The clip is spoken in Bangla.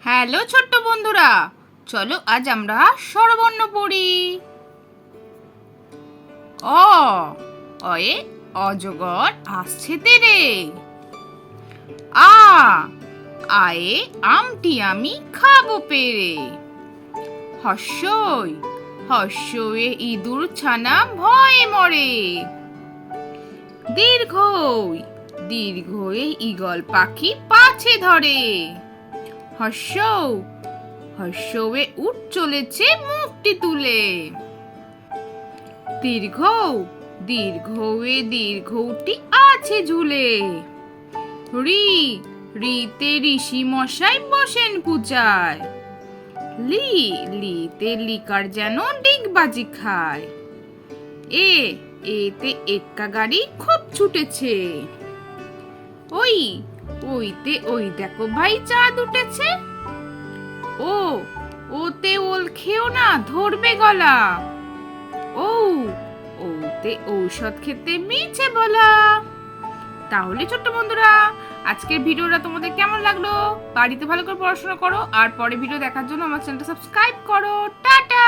হ্যালো ছোট্ট বন্ধুরা, চলো আজ আমরা স্বরবর্ণ পড়ি। অ অয়ে অজগর আসছে তেরে। আ আয়ে আমটি আমি খাবো পেরে। হর্ষই হর্ষয়ে ইঁদুর ছানা ভয়ে মরে। দীর্ঘই দীর্ঘয়ে ঈগল পাখি পাছে ধরে। হর্ষৌ হর্ষৌয়ে উঠ চলেছে মুখটি তুলে। দীর্ঘৌ দীর্ঘৌয়ে দীর্ঘৌটি আছে ঝুলে। রি রিতে ঋষি মশাই বসেন পূজায়। লি লিতে লিকার যেন ডিগবাজি খায়। এতে এক্কা গাড়ি খুব ছুটেছে। ওই ওইতে ওই দেখো ভাই চাঁদ উঠেছে। ওতে ওল খেও না ধরবে গলা। ওতে ঔষধ খেতে মিছে বলা। তাহলে ছোট্ট বন্ধুরা, আজকের ভিডিওটা তোমাদের কেমন লাগলো? বাড়িতে ভালো করে পড়াশোনা করো আর পরে ভিডিও দেখার জন্য আমার চ্যানেলটা সাবস্ক্রাইব করো। টাটা।